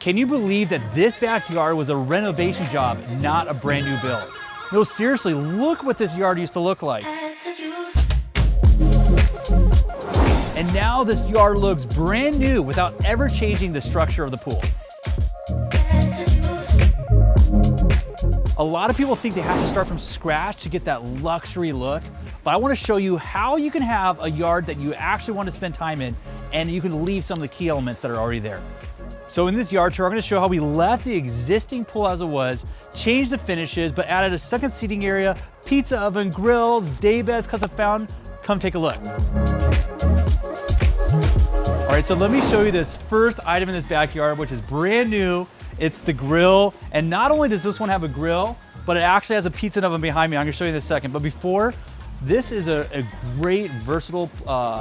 Can you believe that this backyard was a renovation job, not a brand new build? No, seriously, look what this yard used to look like. And now this yard looks brand new without ever changing the structure of the pool. A lot of people think they have to start from scratch to get that luxury look, but I want to show you how you can have a yard that you actually want to spend time in, and you can leave some of the key elements that are already there. So in this yard tour, I'm going to show how we left the existing pool as it was, changed the finishes, but added a second seating area, pizza oven, grills, daybeds, custom fountain. Come take a look. All right, so let me show you this first item in this backyard, which is brand new. It's the grill, and not only does this one have a grill, but it actually has a pizza oven behind me. I'm gonna show you in a second, but before, this is a great versatile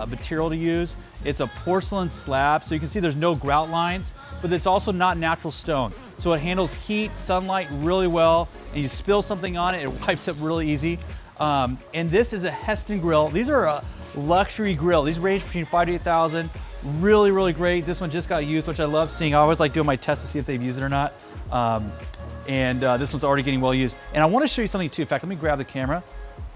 material to use. It's a porcelain slab, so you can see there's no grout lines, but it's also not natural stone. So it handles heat, sunlight really well, and you spill something on it, it wipes up really easy. And this is a Heston grill. These are a luxury grill. These range between $5,000 to $8,000. Really, really great. This one just got used, which I love seeing. I always like doing my tests to see if they've used it or not. This one's already getting well used. And I want to show you something too. In fact, let me grab the camera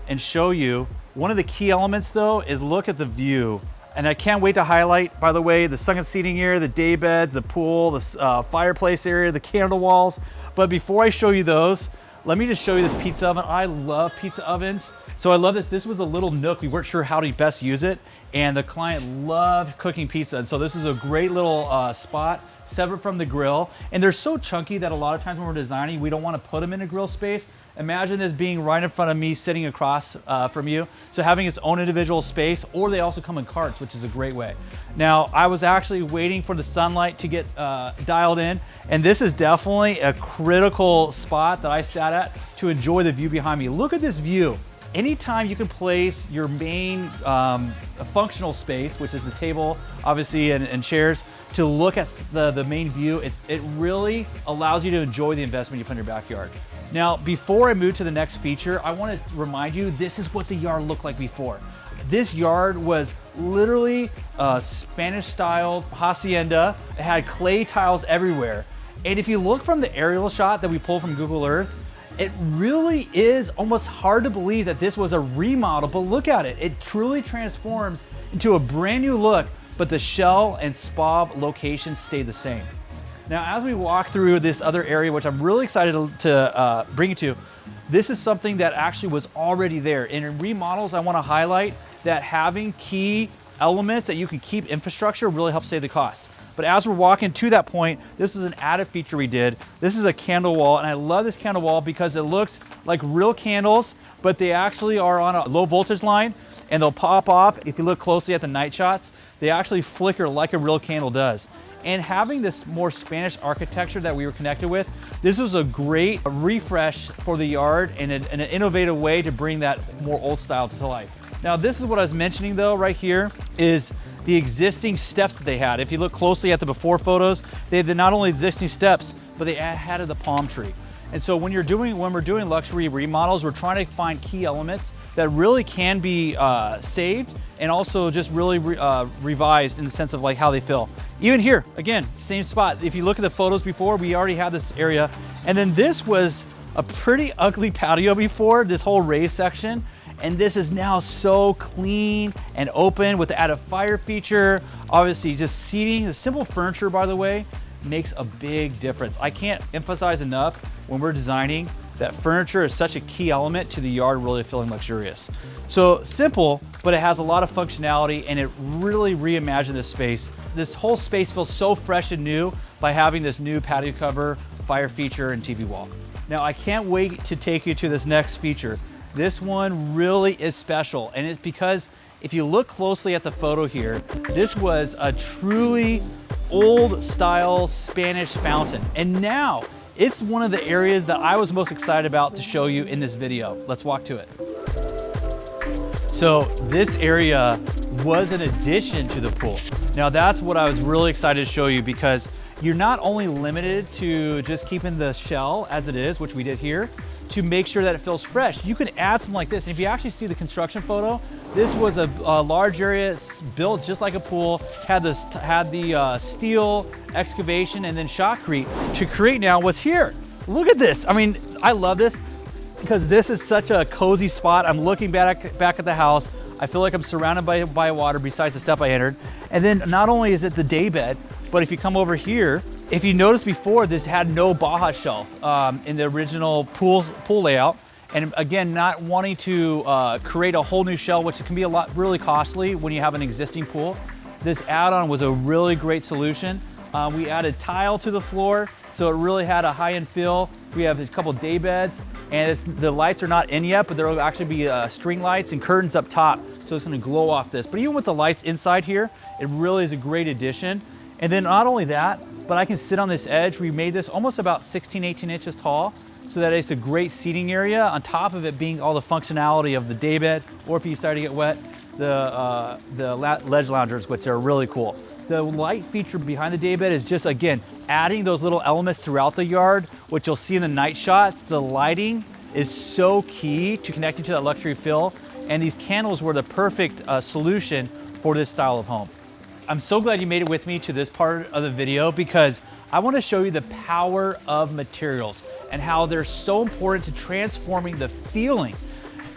and show you. One of the key elements though is look at the view. And I can't wait to highlight, by the way, the sunken seating area, the day beds, the pool, the fireplace area, the candle walls. But before I show you those, let me just show you this pizza oven. I love pizza ovens. So I love this. This was a little nook. We weren't sure how to best use it. And the client loved cooking pizza. And so this is a great little spot separate from the grill. And they're so chunky that a lot of times when we're designing, we don't want to put them in a grill space. Imagine this being right in front of me, sitting across from you. So having its own individual space, or they also come in carts, which is a great way. Now, I was actually waiting for the sunlight to get dialed in. And this is definitely a critical spot that I sat at to enjoy the view behind me. Look at this view. Anytime you can place your main functional space, which is the table, obviously, and chairs, to look at the main view, it really allows you to enjoy the investment you put in your backyard. Now, before I move to the next feature, I want to remind you, this is what the yard looked like before. This yard was literally a Spanish-style hacienda. It had clay tiles everywhere. And if you look from the aerial shot that we pulled from Google Earth, it really is almost hard to believe that this was a remodel, but look at it. It truly transforms into a brand new look, but the shell and spa location stay the same. Now, as we walk through this other area, which I'm really excited to bring you to, this is something that actually was already there. And in remodels, I want to highlight that having key elements that you can keep infrastructure really helps save the cost. But as we're walking to that point, this is an added feature we did. This is a candle wall, and I love this candle wall because it looks like real candles, but they actually are on a low voltage line, and they'll pop off. If you look closely at the night shots, they actually flicker like a real candle does. And having this more Spanish architecture that we were connected with, this was a great refresh for the yard and an innovative way to bring that more old style to life. Now, this is what I was mentioning though, right here, is the existing steps that they had. If you look closely at the before photos, they had not only existing steps, but they added the palm tree. And so when we're doing luxury remodels, we're trying to find key elements that really can be saved and also just really revised in the sense of like how they feel. Even here, again, same spot. If you look at the photos before, we already had this area. And then this was a pretty ugly patio before, this whole raised section. And this is now so clean and open with the added fire feature. Obviously, just seating, the simple furniture, by the way, makes a big difference. I can't emphasize enough when we're designing that furniture is such a key element to the yard really feeling luxurious. So simple, but it has a lot of functionality and it really reimagined this space. This whole space feels so fresh and new by having this new patio cover, fire feature, and TV wall. Now, I can't wait to take you to this next feature. This one really is special, and it's because if you look closely at the photo here, this was a truly old style Spanish fountain. And now it's one of the areas that I was most excited about to show you in this video. Let's walk to it. So this area was an addition to the pool. Now that's what I was really excited to show you because you're not only limited to just keeping the shell as it is, which we did here, to make sure that it feels fresh. You can add something like this. And if you actually see the construction photo, this was a large area built just like a pool, had the steel excavation and then shotcrete to create now what's here. Look at this. I mean, I love this because this is such a cozy spot. I'm looking back at the house. I feel like I'm surrounded by water besides the step I entered. And then not only is it the daybed, but if you come over here, if you noticed before, this had no Baja shelf in the original pool layout. And again, not wanting to create a whole new shell, which can be really costly when you have an existing pool. This add-on was a really great solution. We added tile to the floor, so it really had a high-end feel. We have a couple day beds, and the lights are not in yet, but there will actually be string lights and curtains up top, so it's gonna glow off this. But even with the lights inside here, it really is a great addition. And then not only that, but I can sit on this edge. We made this almost about 16, 18 inches tall, so that it's a great seating area, on top of it being all the functionality of the daybed, or if you decide to get wet, the ledge loungers, which are really cool. The light feature behind the daybed is just, again, adding those little elements throughout the yard, which you'll see in the night shots. The lighting is so key to connecting to that luxury feel, and these candles were the perfect solution for this style of home. I'm so glad you made it with me to this part of the video, because I want to show you the power of materials and how they're so important to transforming the feeling.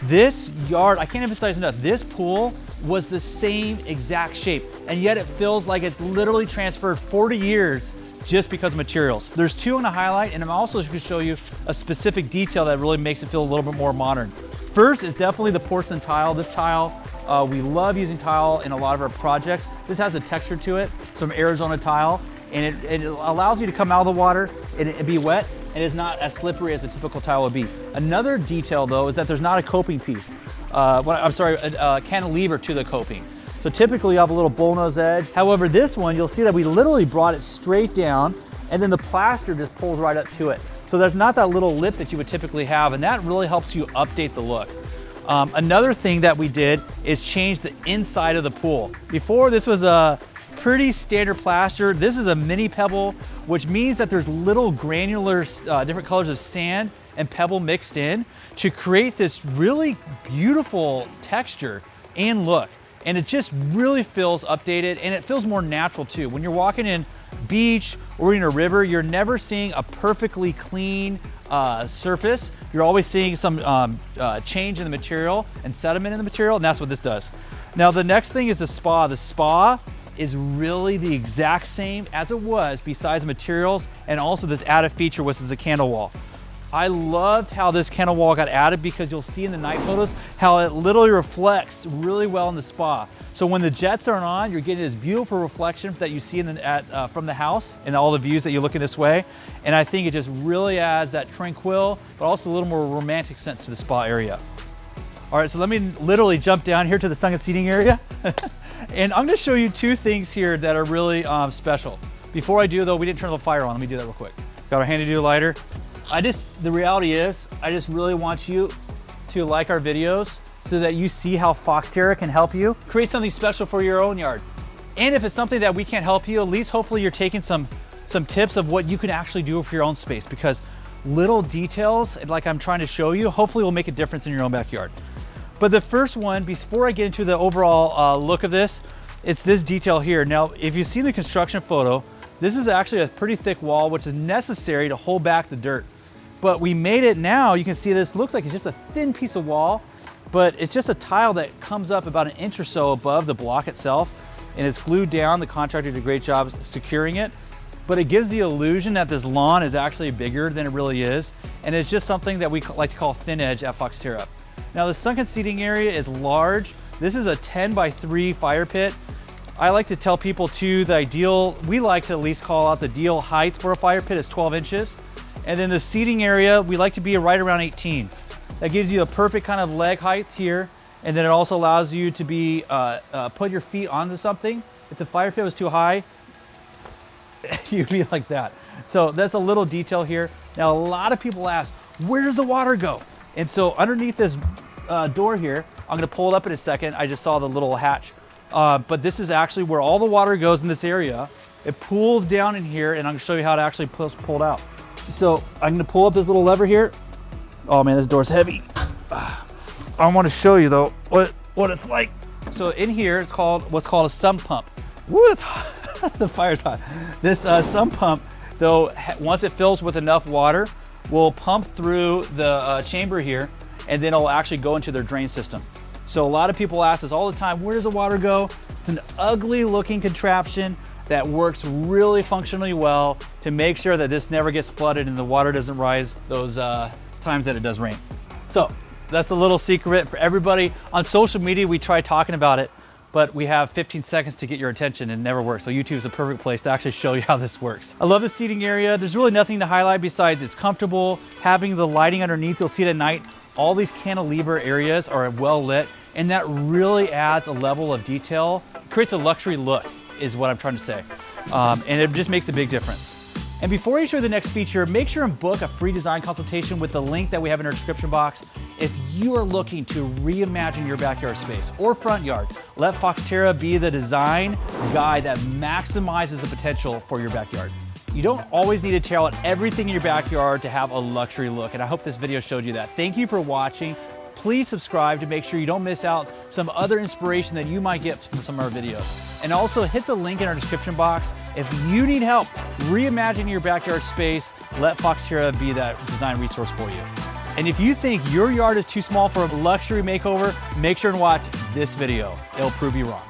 This yard, I can't emphasize enough, this pool was the same exact shape, and yet it feels like it's literally transferred 40 years just because of materials. There's two I'm gonna highlight, and I'm also gonna show you a specific detail that really makes it feel a little bit more modern. First is definitely the porcelain tile. This tile, we love using tile in a lot of our projects. This has a texture to it, some Arizona tile, and it allows you to come out of the water and it be wet, and it's not as slippery as a typical tile would be. Another detail though is that there's not a coping piece. A cantilever to the coping. So typically you have a little bullnose edge. However, this one, you'll see that we literally brought it straight down, and then the plaster just pulls right up to it. So there's not that little lip that you would typically have, and that really helps you update the look. Another thing that we did is change the inside of the pool. Before, this was a pretty standard plaster. This is a mini pebble, which means that there's little granular, different colors of sand and pebble mixed in to create this really beautiful texture and look. And it just really feels updated, and it feels more natural too. When you're walking in beach or in a river, you're never seeing a perfectly clean surface. You're always seeing some change in the material and sediment in the material, and that's what this does. Now the next thing is the spa. The spa is really the exact same as it was, besides the materials and also this added feature, which is a candle wall. I loved how this candle wall got added, because you'll see in the night photos how it literally reflects really well in the spa. So when the jets aren't on, you're getting this beautiful reflection that you see from the house and all the views that you're looking this way. And I think it just really adds that tranquil, but also a little more romantic sense to the spa area. All right, so let me literally jump down here to the sunken seating area. And I'm gonna show you two things here that are really special. Before I do though, we didn't turn the fire on. Let me do that real quick. Got our handy-dandy lighter. The reality is, I just really want you to like our videos so that you see how Foxterra can help you create something special for your own yard. And if it's something that we can't help you, at least hopefully you're taking some tips of what you can actually do for your own space, because little details, like I'm trying to show you, hopefully will make a difference in your own backyard. But the first one, before I get into the overall look of this, it's this detail here. Now, if you see the construction photo, this is actually a pretty thick wall, which is necessary to hold back the dirt. But we made it now, you can see this looks like it's just a thin piece of wall, but it's just a tile that comes up about 1 inch or so above the block itself, and it's glued down. The contractor did a great job securing it, but it gives the illusion that this lawn is actually bigger than it really is, and it's just something that we like to call thin edge at Foxterra. Now the sunken seating area is large. This is a 10x3 fire pit. I like to tell people too, we like to at least call out the ideal height for a fire pit is 12 inches. And then the seating area, we like to be right around 18. That gives you a perfect kind of leg height here. And then it also allows you to put your feet onto something. If the fire pit was too high, you'd be like that. So that's a little detail here. Now, a lot of people ask, where does the water go? And so underneath this door here, I'm gonna pull it up in a second. I just saw the little hatch. But this is actually where all the water goes in this area. It pools down in here, and I'm gonna show you how it actually pulls pulled out. So I'm gonna pull up this little lever here, Oh man, this door's heavy. I want to show you though what it's like. So in here, it's what's called a sump pump. Woo, it's hot. The fire's hot. This sump pump, though, once it fills with enough water, will pump through the chamber here, and then it'll actually go into their drain system. So a lot of people ask us all the time, where does the water go? It's an ugly looking contraption that works really functionally well to make sure that this never gets flooded and the water doesn't rise those times that it does rain. So that's a little secret for everybody. On social media, we try talking about it, but we have 15 seconds to get your attention and it never works. So YouTube is a perfect place to actually show you how this works. I love the seating area. There's really nothing to highlight besides it's comfortable. Having the lighting underneath, you'll see it at night. All these cantilever areas are well lit, and that really adds a level of detail. It creates a luxury look, is what I'm trying to say. And it just makes a big difference. And before I show you the next feature, make sure and book a free design consultation with the link that we have in our description box. If you are looking to reimagine your backyard space or front yard, let Foxterra be the design guide that maximizes the potential for your backyard. You don't always need to tear out everything in your backyard to have a luxury look, and I hope this video showed you that. Thank you for watching. Please subscribe to make sure you don't miss out some other inspiration that you might get from some of our videos. And also hit the link in our description box. If you need help reimagining your backyard space, let Foxterra be that design resource for you. And if you think your yard is too small for a luxury makeover, make sure and watch this video. It'll prove you wrong.